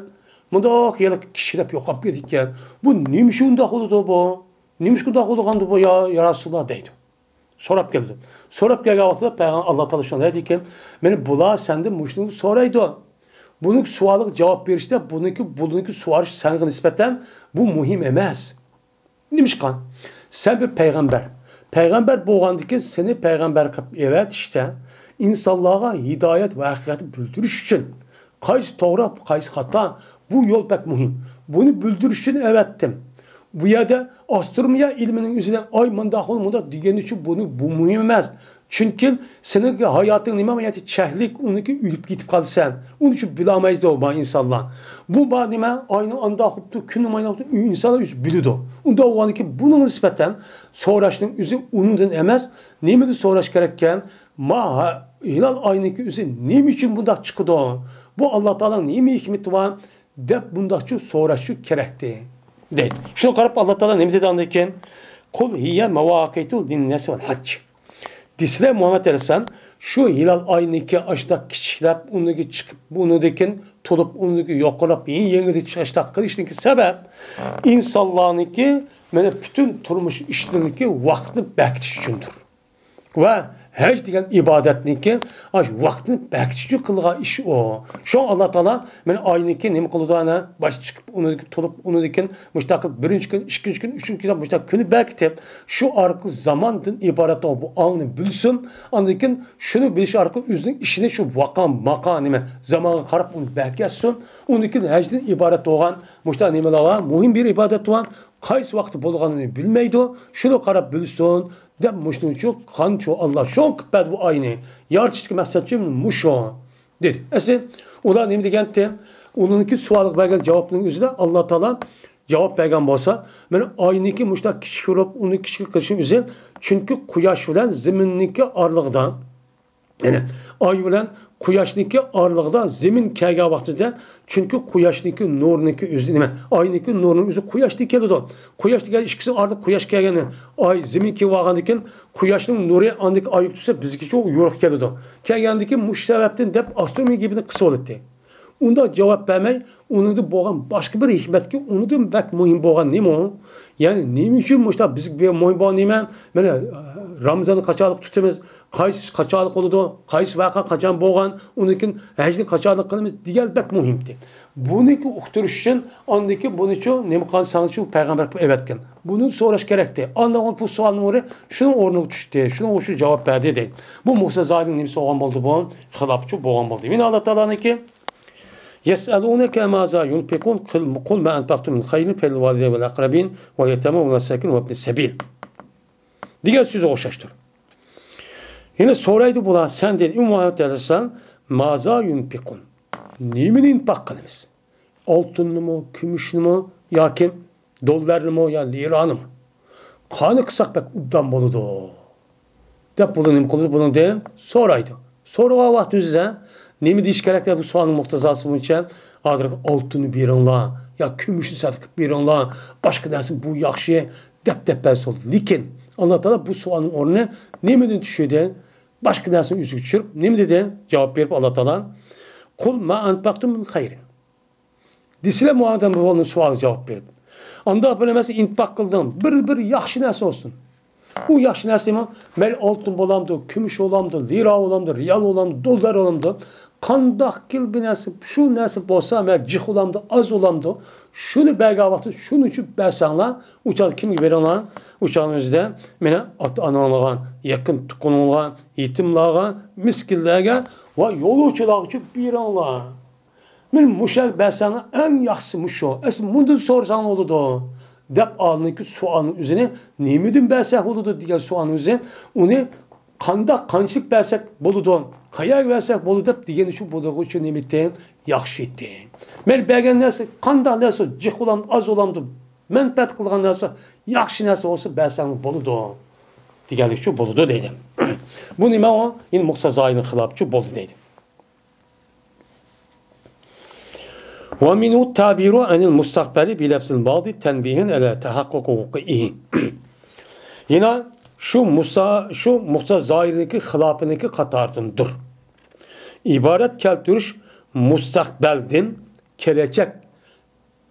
mıdak yalık kişilep yokap yedirken, bu neymiş undak oldu bu? Neymiş undak oldu bu ya Resulullah deydi. Sorap geldi. Sorap geldi vaxtda Peygamber Allah Teala'dan deydiken, beni bula sende muşluğunu soraydı. Bunun sualık cevap verişte, bununki suarış sana nispeten bu mühim emez. Neymiş kan? Sen bir peygamber. Peygamber boğandaki seni peygamber evet işte insanlığa hidayet ve hakikati bildirüş için kayıs doğru, kayıs hata bu yol pek mühim. Bunu bildirüş için evettim. Bu yerde astronomiya ilminin üzerine ay mındak olmadı diyeni için bu mühim emez. Çünkü senin hayatın nimayeti çehlik onunki ülüp gitip kaldı sen. Onun için bilemeyiz de o insanlar. Bu badime aynı anda akıptı, künüm aynı akıptı, insanlar yüz biliyordu. Onda o an ki bunun nispeten sonraşının yüzü onundan emez. Neydi sonraş gerekken? Hilal aynı ki yüzü neyim için bunda çıkıdı o? Bu Allah Teala'nın neymi hikmeti var? Dep bundakçı sonraşı gerekti. Değil. Şunu karıp Allah Teala neymi dedi andayken? Kul hiye mevâkeytu linnesi vel hacc. Disle Muhammed Aleyhisselam şu hilal aynıki açtak kişiler onunki çıkıp bununki tulup onunki yokulap yeni çıkıştak kılıştaki sebep insanlarınki bütün turmuş işlerindeki vaktini bektiş içindir. Ve her diyen ibadetninki vaktini bektiş için kılga iş o. Şu an Allah Teala aynıki ne kıldığı baş çıkıp onunki tulup onunki müştakil birinci gün, ikinci gün, üçüncü gün müştakil günü bekletip şu arka zamandın ibaret o bu anını bilsin. Anladıkken şunu biliş arka üzerinin işine şu makanime zamanı karıp onu bekletsin. Onunki hecdin ibaret olan müştakil nimeler mühim bir ibadet olan kaç vakti bulduğunu bilmeydi. Şunu karıp bilsin. Dep muşnun çok kanço Allah çok bad bu aynı. Yarçık mesajım muşo dedi. Esin ulan ne degende onunki sualık belgen cevabının üzerine Allah Teala cevap vergen bolsa men aynıki muşta kişi olup onu kişi kılışın üzerine çünkü kuyaş bilen zeminniki arlıqdan yani ay bilen kuyaşniki arlıqda zemin kelgen vaxtida çünkü kuyaşniki nurniki üzerine aynıki nurun üzü kuyaşniki keldi. Kuyaşniki ikisi arlık kuyaş kelgeni ay zeminki vağandikin kuyaşның nuru andık ayıp tutsa bizki çok yoruq keldi. Kelgendiki muş sebepten dep astronomi gibi kısa oldu. Onda cevap vermey onu da boğan başka bir hikmet ki onu da bek mühim boğan neymi o? Yani neymi için muşta biz bir mühim boğan neymen mene Ramazan'ı kaçalık tutamız kays kaçalık oldu kays vaka kaçan boğan onunkin hecdi kaçalık kılımız diğer bek mühimdi. Bununki uqturuş için andaki bunu için neymi kan sanıcı peygamber evetken. Bunun sonraş gerekti. Andan bu sualın oraya şunun ornu düştü. Şunun şu cevap verdi değil. Bu Musa Zoirning nimsi olgan oldu bu. Xilafçı boğan oldu. Yine Allah Teala'nın ki يسألونك ماذا ينفقون قل ما أنفقتم من خير فللوالدين والأقربين واليتامى والمساكين وابن السبيل. Diğer sözü oşaştır. Yine soraydı buna sen dedi Muhammed Aleyhisselam maza yunfikun. Nemin infak kılımız? Altınlı mı, gümüşlü mü, ya kim? Dolarlı mı, ya liranı mı? Qani qısaq bak ubdan boludu. Dep bunu nima qildi? Bunun deyin so'raydi. So'ragan vaqtingizda nima deyish kerak deb bu savolning muhtazası bo'yicha hozir oltinni beringlar, ya kumushni sadaqa qilib beringlar, boshqa narsa bu yaxshi deb bas oldi. Lekin Alloh taolo bu savolning o'rnini nimadan tushirdi? Boshqa narsani yuziga tushirib, nima dedi? Javob berib Alloh taolo Qul ma anfaqtum min xayrin. Desizlar muadam bu savol javob berib. Anda bilemez infak kıldım. Bir yaxşı narsa olsun. Bu yaxşı narsa mı? Ben altın olamdı, gümüş olamdı, lira olamdı, riyal olamdı, dolar olamdı. Kandak kil bir narsa, şu narsa olsa ben cih olamdı, az olamdı. Şunu belge vakti, şunu için bersanlar, uçak kim gibi verenler, uçağın özde, mene analarına, yakın tukunulğa, yetimlerine, miskinlerine ve yolcular için verenler. Men muşak bersana en yaxşısı muşo. Es bundan sorsan oldu. Dep alnıki soğanın üzerine nemidin bersek oldu diye soğanın üzerine onu kanda kançlık bersek boludu. Kaya versek bolu dep diyen için bolu için nemitten yaxşı etti. Men bergen nerse kanda nerse cih olam az olamdı. Men pet kılgan nerse yaxşı nerse olsa bersen boludu. Diyelik için boludu dedim. Bu nime o? Yine muksazayının xilapçı bolu dedim. وَمِنُ التَّعْبِيرُ عَنِ الْمُسْتَقْبَلِ بِلَبْسِ الْمَاضِ تَنْبِيهٍ عَلَى تَحَقُّقِ وُقُوعِهِ. Yine şu muhta zahirinki xilafınki qatarındır. İbaret keltiriş mustaqbeldin kelecek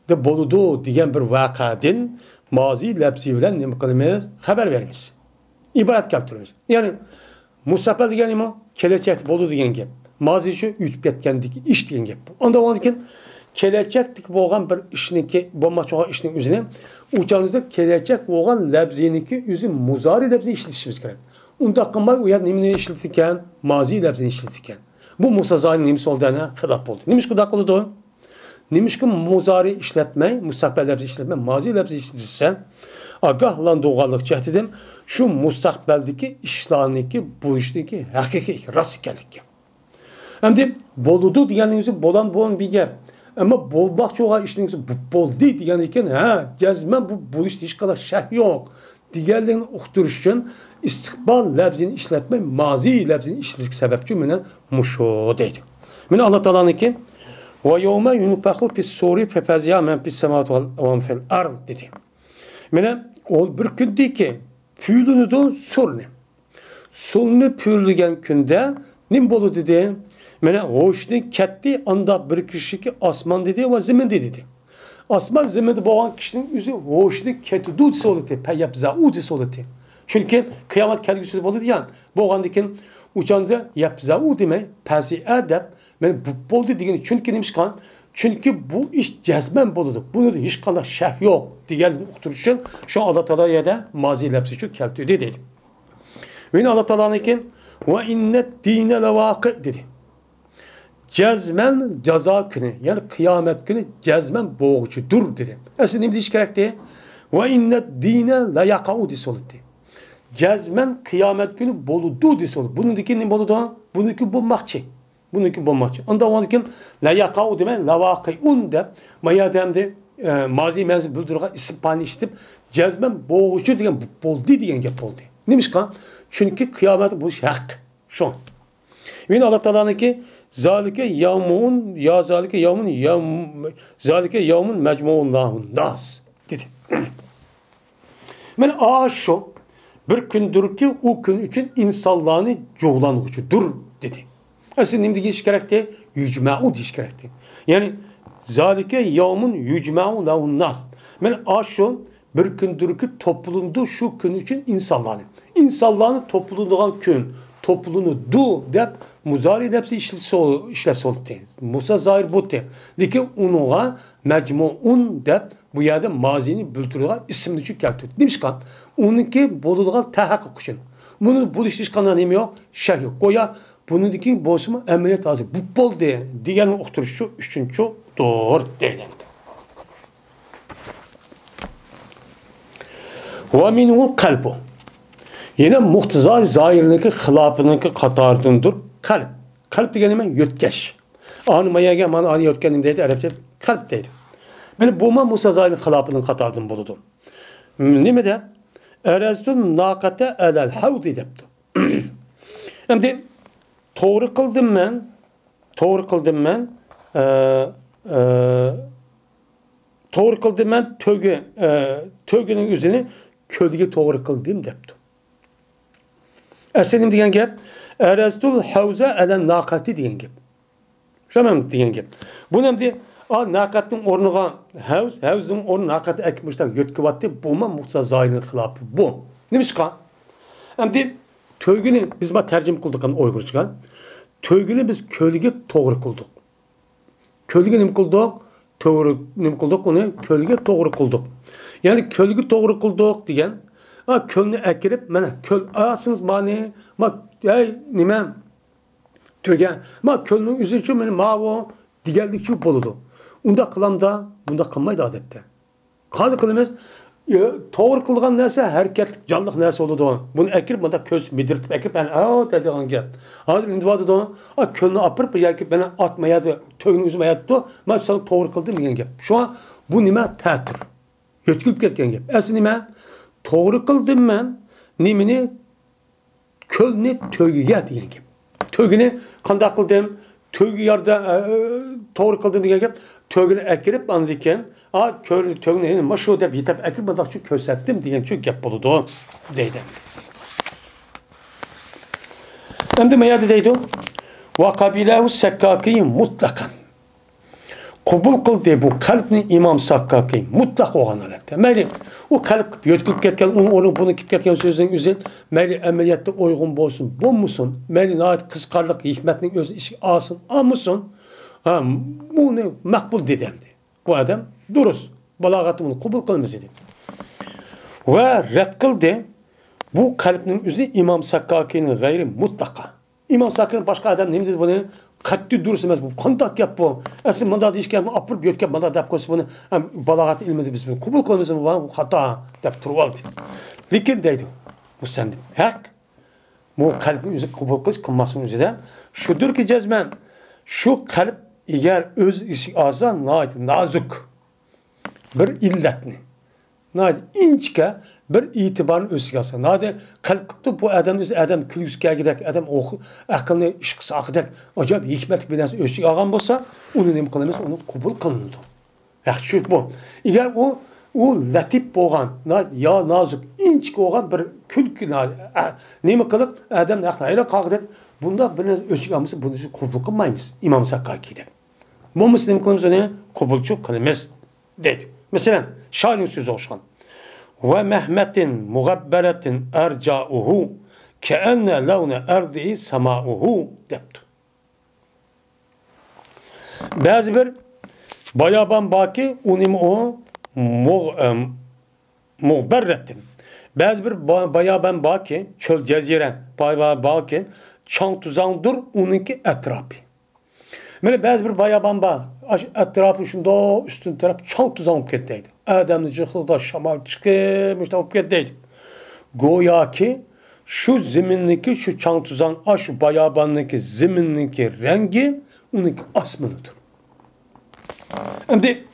de boludu diyen bir vakadin mazi lebsi bilen nima qilamiz? Xabar verimiz. İbaret keltirimiz. Yani mustaqbel degani mi? Kelecek boludu degan gap. Mazi şu ütüp ketgandiki iş degan gap. Onda olgan kelecektik bo'lgan bir ishniki bo'lmoqchi bo'lgan ishning o'zini o'chanizda kelajak bo'lgan labziniki o'zi muzori labzini ishlatishimiz kerak. Unda qilmay u yer nimani ishlatsa ekan, moziy labzini ishlatsa ekan. Bu musazani nimasi oldidan xilof bo'ldi. Nima shunday qildi? Nimishki muzori ishlatmay, mustaqbal labzni ishlatmay, moziy labzni ishlatsa, agahlandiganlik jihatidan shu mustaqbaldagi ishlarniki bo'lishniki haqiqiy rost ekanligi. Endi boludu deganingiz bo'lan bir gap. Ama bolbaqçı olan işiniz bu boldu diyen iken cezmen bu buluş hiç kadar şah yok. Diğerlerini uqtırış için istikbal labzini işletme, mazi labzini işletmek sebepçi mene muşo deydi. Mene Allah Teala'nın ki ve yevme yunfahu pis suri fefaziya men pis semat ve fil ard dedi. Mene o bir gün deydi ki püylünü de surni. Surni püylügen günde nim bolu dedi. Mene hoşni ketti anda bir kişi asman dedi ve zemin dedi. Asman zeminde boğan kişinin yüzü hoşni ketti dudisi oldu. Peyyap zaudisi oldu. Çünkü kıyamet kelgisi oldu diyen boğandikin uçanıza yapzau deme pesi edep men bu oldu diyen çünkü neymiş kan? Çünkü bu iş cezmen boludu. Bunu da hiç kadar şeh yok diyen oturuşun şu Allah Teala'ya da mazi lepsi şu kelti dedi. Ve Allah Teala'nın ki ve innet dine levâkı dedi. Cezmen ceza günü yani kıyamet günü cezmen boğucudur dedi. Aslında ne diş gerekti? Ve innet dine la yakau disoludu. Cezmen kıyamet günü boludu disoludu. Bununki ne boludu? Bununki bulmakçı. Bununki bulmakçı. Onda onunki la yakau deme la vakiun de mayademde mazi menzil bildirga ispani işitip cezmen boğucu diyen boldu diyen gap oldu. Neymiş kan? Çünkü kıyamet bu hak. Şu. Ve Allah Teala'nın ki zalike yavmun ya zalike yavmun zalike yavmun mecmuullahun nas dedi. Men şu bir gündür ki o gün için insanlığını çoğlanıcıdır dedi. Aslında ne diye gerekti? Yücma'u diye gerekti. Yani zalike yavmun yücma'u lahun nas. Men şu bir gündür ki topluluğunda şu gün için insanlığını topluluğundan gün topluluğunu du dep muzari depsi işlesi oldu. Musa zahir bu te. Lakin unuğa mecmuun dep bu yerde mazini bildirgen isimli çünkü geldi. Demiş kan onunki boluluğa tahakkuk için. Bunu buluş kanı nemi yok, şey yok. Goya bununki bozumu emniyet hazır. Bu bol diye diğer oturuşu üçüncü doğru değil. Ve minhul kalbu. Yine muhtızar zahirindeki xilafındaki katarındır kalp. Kalp degeni men yötkeş. Anımayaga man anı yötkenin deydi Arapça kalp deydi. Ben buma Musa zahirinin xilafının katarını buludum. Nime de? Erezdun nakate elel havdi depti. Şimdi doğru kıldım ben. Doğru kıldım ben. Doğru kıldım ben tögünün yüzünü kölge doğru kıldım depti. Esenim diyen gep erezdul havza elen nakati diyen gep. Şamam diyen gep. Bu nemdi nakatın ornuğa havzun ornu nakati ekmişler yötküvatı bu ma muhsa zahirin xilafı bu. Neymiş kan? Hem tögünü biz ma tercüme kıldık Uygurca. Tögünü biz kölge doğru kıldık. Kölge nim kıldık? Doğru nim kıldık onu kölge doğru kıldık. Yani kölge doğru kıldık diyen kölünü ekirip mana köl asınız mani ma ey nimem töge ma kölünün yüzü için benim mavo digeldik şu boludu. Unda kılamda bunda kılmaydı adette. Kadı kılımız doğru kılgan neyse hareketlik canlılık neyse oldu. Bunu ekirip bunda köz midirtip ekirip ben dedi hangi. Hadi indi vardı da kölünü apırıp yakip beni atmayadı tögünü üzüme yattı. Ma sana doğru kıldım diyen gep. Şu an bu nime te'tir. Yötkülüp ketken gep. Esin nime doğru kıldım ben nimini kölünü tögüye diyen gep. Tögünü kandak kıldım tögü yarda doğru kıldım diyen gep. Tögünü ekirip anlayken kölünü tögünü maşu dep yitep ekirip andak şu kösettim diyen şu gep buludu deydi. Hem de meyade deydi ve kabilehu sekkakiyi mutlakan. Kubul kıldı bu kalbini İmam Sakkaki mutlak olan alette. Meri o kalp yötkülüp ketken, onu bunu kip ketken sözün üzün, meri emeliyatta uygun bolsun, bu musun? Meri naat kıskarlık, hikmetinin öz işi alsın, musun? Bu ne? Makbul dedemdi. Bu adam duruz. Balagatı bunu kubul kılmaz dedi. Ve red kıldı bu kalbinin üzü İmam Sakkaki'nin gayri mutlaka. İmam Sakkaki'nin başka adam ne dedi bunu? Katli durursa emez bu. Kontak yap bu. Esin manda deyişken apır büyütken manda dep koysa bunu balagat ilmedi biz bunu. Kubul kılmasa bu hata dep turvaldı. Lekin deydi. Bu sendim. Hak. Bu kalbin yüzü kubul kılmasının yüzüden. Şudur ki cezmen. Şu kalp eğer öz işi azan nazuk. Bir illetini. İnçke bir itibarın özgası. Nade kalp kıptı bu adam külüskeye giderek, adam akılını işkısı akıder. Acaba hikmet bir nasıl özgü ağam olsa, onu ne kılımız, onu kubul kılındı. Yakışık bu. Eğer o latif boğan, ya nazuk, inçke olan bir külkü, ne mi kılıp, adam akılıyla kalkıder. Bunda bir nasıl özgü ağamızı, bunu kubul kılmayız. İmam Sakkaki'de. Bu muslim kılımız onu kubulcu kılımız değil. Mesela, şairin sözü oluşan. Ve mehmetin mugabberetin erca'uhu keenne levne erdi'i sema'uhu depti. Bazı bir bayaban baki unim o mugberretin. Bazı bir bayaban baki çöl ceziren bayaban baki çan tuzandır onunki etrafı. Böyle bazı bir bayaban var. Etrafı şunda üstün taraf çan tuzanıp gittiydi. Adamın cıhlıda şamal çıkmış da olup gittiydi. Goya ki şu zimindeki şu çan tuzan şu bayabandaki zimindeki rengi onunki asmınıdır. Şimdi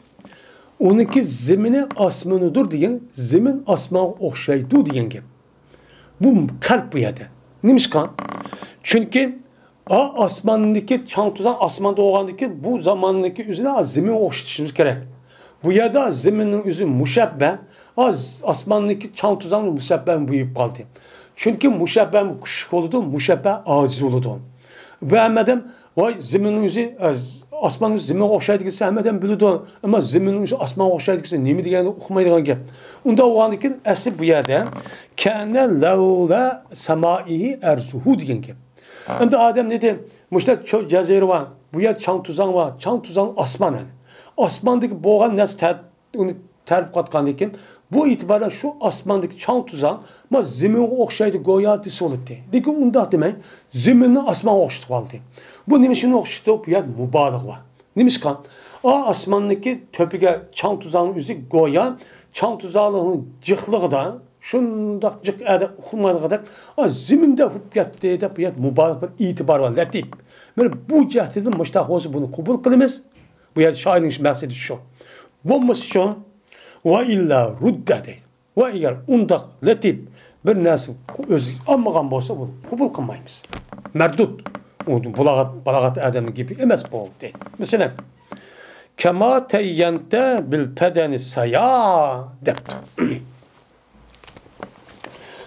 onunki zimini asmınıdır diyen zimin asmana okşaydı diyen gibi. Bu kalp bu yerde. Neymiş kan? Çünkü asmandaki çan tuzan asmanda oğandaki bu zamandaki üzerine zemin okşatışımız gerek. Bu yerde zeminin üzü müşebbe asmandaki çan tuzan müşebbe büyüyüp kaldı. Çünkü müşebbe küçük oldu, müşebbe aciz oldu. Ve Ahmet'im zeminin üzü asmanın üzü zemin okşaydı gitse Ahmet'im bilirdi. Ama zeminin üzü asman okşaydı gitse ne mi diyeni okumaydı gel. Onda oğandaki esli bu yerde kâne levle semâihi erzuhu diyen gel. Hem de Adem dedi, müşte cezayir var, bu yer çan tuzan var, çan tuzan asman yani. Asmandaki boğan nasıl terp katkandı ki, bu itibarla şu asmandaki çan tuzan, ama zemini okşaydı, goya disi oldu. Dedi ki, onda demek, zeminini asman okşadı kaldı. Bu nimişini okşadı, bu yer mübarek var. Nimiş kan? Asmandaki töpüge çan tuzanın üzü goya, çan tuzanlığının cıhlığı da, şundak cık adam okumadığı kadar zeminde hüpyatte de bu yer mübarek bir itibar var, latif. Böyle bu cihetinde müştak olsa bunu kubul kılımız. Bu yer şairin maksidi şu. Bu şu ve illa rudde değil. Ve eğer undaq letip bir narsa özü almagan bolsa bunu kabul kılmaymiz. Merdut. Balagat adamı gibi emas bu değil. Mesela kema teyyente bil pedeni saya depti.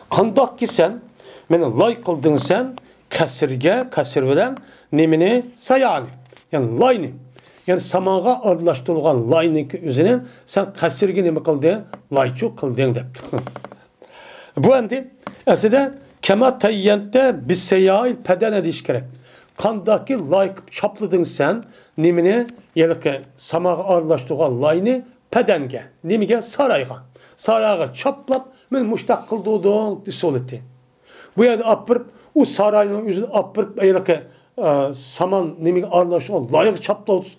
Kandak ki sen meni lay kıldın sen kasir bilen nemini sayani. Yani layni. Yani samanğa arlaştırılgan layni özünün sen kasirge nemi kıldın? Layçu kıldın depti. Bu endi aslında kema teyyente bis seyail peden ediş gerek. Kandaki layık çaplıdın sen nemini yelke samanğa arlaştırılgan layni pedenge. Nemige sarayga. Sarayga çaplap men muştak kıldığın disoleti. Bu yerde apırıp o sarayın yüzünü apırıp yelke saman nemige arlaştırılgan layık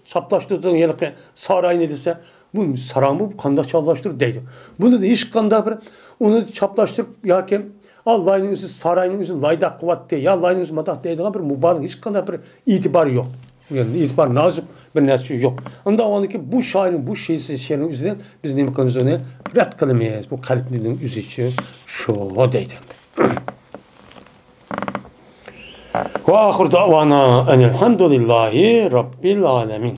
çaplaştırdığın yelke sarayın edilse bu saray mı kandak çaplaştırır deydi. Bunu da iş kandak bir onu çaplaştırıp ya ki Allah'ın yüzü sarayın yüzü laydak kuvvet diye ya Allah'ın yüzü madak deydiğine bir mübarek hiç kandak bir itibar yok. Yani itibar nazım bir nesli yok. Ondan o ki bu şairin bu şeyin üzerinden biz ne kanımız onu red kılamayız. Bu kalbinin yüzü için şu deydi. Ve ahir davana enelhamdülillahi rabbil alemin.